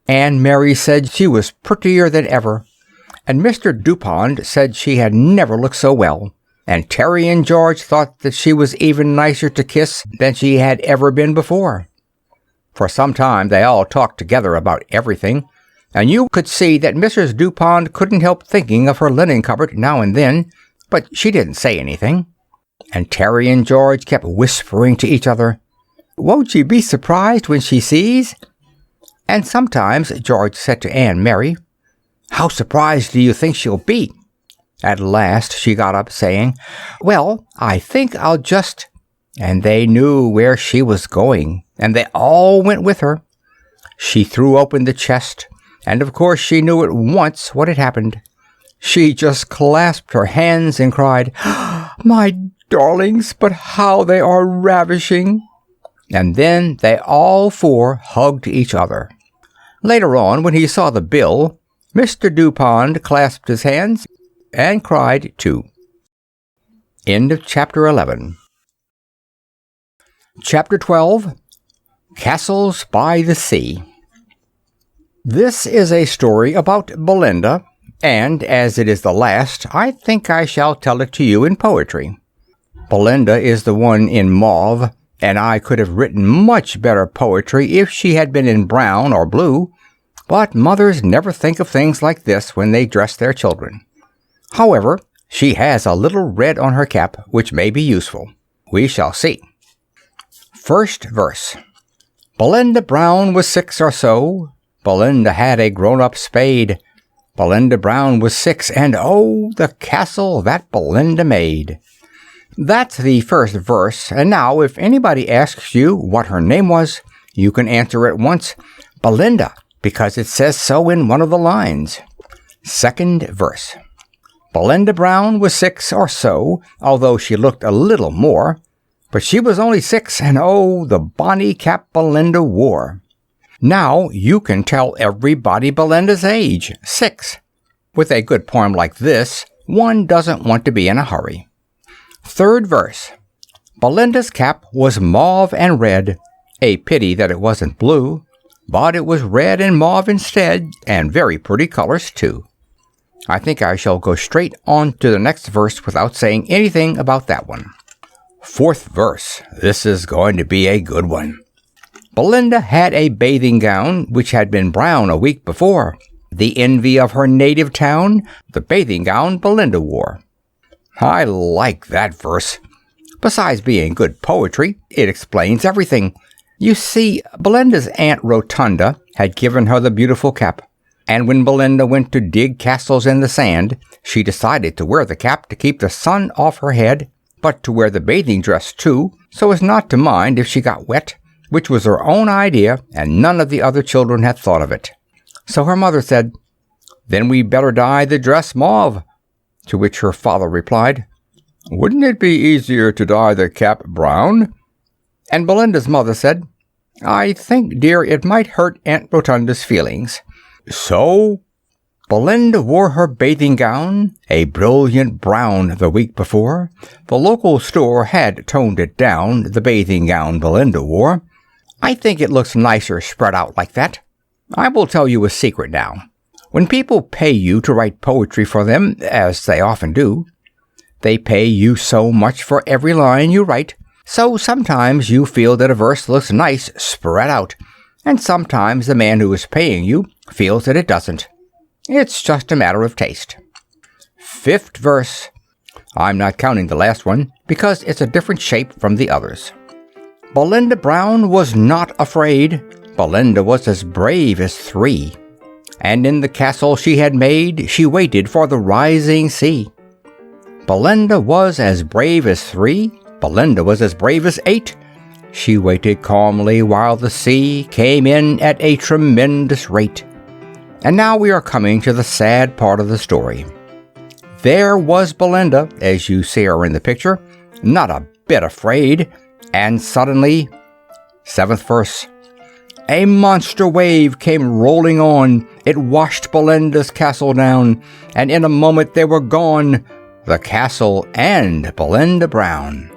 Aunt Mary said she was prettier than ever, and Mr. Dupond said she had never looked so well, and Terry and George thought that she was even nicer to kiss than she had ever been before. For some time they all talked together about everything, and you could see that Mrs. Dupond couldn't help thinking of her linen cupboard now and then, but she didn't say anything. And Terry and George kept whispering to each other, "Won't she be surprised when she sees?" And sometimes George said to Aunt Mary, "How surprised do you think she'll be?" At last she got up, saying, "Well, I think I'll just—" And they knew where she was going, and they all went with her. She threw open the chest, and of course she knew at once what had happened. She just clasped her hands and cried, "My darlings, but how they are ravishing!" And then they all four hugged each other. Later on, when he saw the bill, Mr. Dupond clasped his hands and cried too. End of Chapter 11. Chapter 12. Castles by the Sea. This is a story about Belinda, and as it is the last, I think I shall tell it to you in poetry. Belinda is the one in mauve, and I could have written much better poetry if she had been in brown or blue, but mothers never think of things like this when they dress their children. However, she has a little red on her cap, which may be useful. We shall see. First verse. Belinda Brown was 6 or so. Belinda had a grown-up spade. Belinda Brown was 6, and oh, the castle that Belinda made. That's the first verse, and now if anybody asks you what her name was, you can answer at once, Belinda, because it says so in one of the lines. Second verse. Belinda Brown was 6 or so, although she looked a little more, but she was only 6, and oh, the bonny cap Belinda wore. Now you can tell everybody Belinda's age, 6. With a good poem like this, one doesn't want to be in a hurry. Third verse. Belinda's cap was mauve and red, a pity that it wasn't blue, but it was red and mauve instead, and very pretty colors too. I think I shall go straight on to the next verse without saying anything about that one. Fourth verse. This is going to be a good one. Belinda had a bathing gown which had been brown a week before. The envy of her native town, the bathing gown Belinda wore. I like that verse. Besides being good poetry, it explains everything. You see, Belinda's Aunt Rotunda had given her the beautiful cap, And when Belinda went to dig castles in the sand, she decided to wear the cap to keep the sun off her head, but to wear the bathing dress too, so as not to mind if she got wet, which was her own idea, and none of the other children had thought of it. So her mother said, "Then we better dye the dress mauve." To which her father replied, "Wouldn't it be easier to dye the cap brown?" And Belinda's mother said, "I think, dear, it might hurt Aunt Rotunda's feelings." So Belinda wore her bathing gown, a brilliant brown, the week before. The local store had toned it down, the bathing gown Belinda wore. I think it looks nicer spread out like that. I will tell you a secret now. When people pay you to write poetry for them, as they often do, they pay you so much for every line you write, so sometimes you feel that a verse looks nice spread out, and sometimes the man who is paying you feels that it doesn't. It's just a matter of taste. 5th verse. I'm not counting the last one, because it's a different shape from the others. Belinda Brown was not afraid. Belinda was as brave as 3. And in the castle she had made, she waited for the rising sea. Belinda was as brave as 3. Belinda was as brave as 8. She waited calmly while the sea came in at a tremendous rate. And now we are coming to the sad part of the story. There was Belinda, as you see her in the picture, not a bit afraid, and suddenly, 7th verse, a monster wave came rolling on. It washed Belinda's castle down, and in a moment they were gone, the castle and Belinda Brown.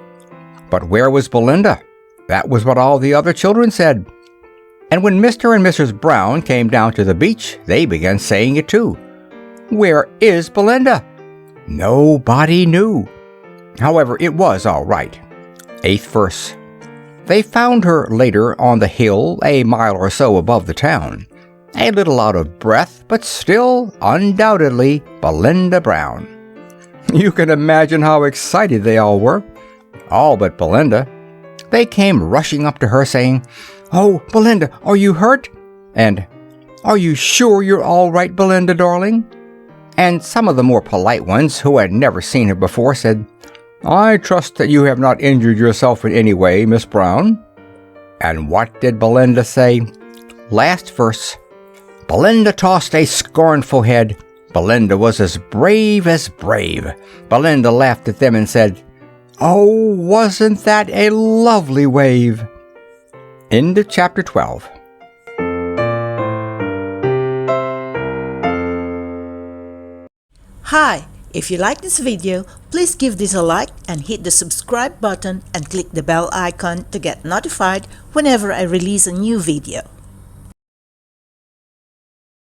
But where was Belinda? That was what all the other children said. And when Mr. and Mrs. Brown came down to the beach, they began saying it too. Where is Belinda? Nobody knew. However, it was all right. 8th verse. They found her later on the hill, a mile or so above the town, a little out of breath, but still, undoubtedly, Belinda Brown. You can imagine how excited they all were. All but Belinda. They came rushing up to her saying, "Oh, Belinda, are you hurt?" And, "Are you sure you're all right, Belinda, darling?" And some of the more polite ones, who had never seen her before, said, "I trust that you have not injured yourself in any way, Miss Brown." And what did Belinda say? Last verse. Belinda tossed a scornful head. Belinda was as brave as brave. Belinda laughed at them and said, "Oh, wasn't that a lovely wave?" End of chapter 12. Hi, if you like this video, please give this a like and hit the subscribe button and click the bell icon to get notified whenever I release a new video.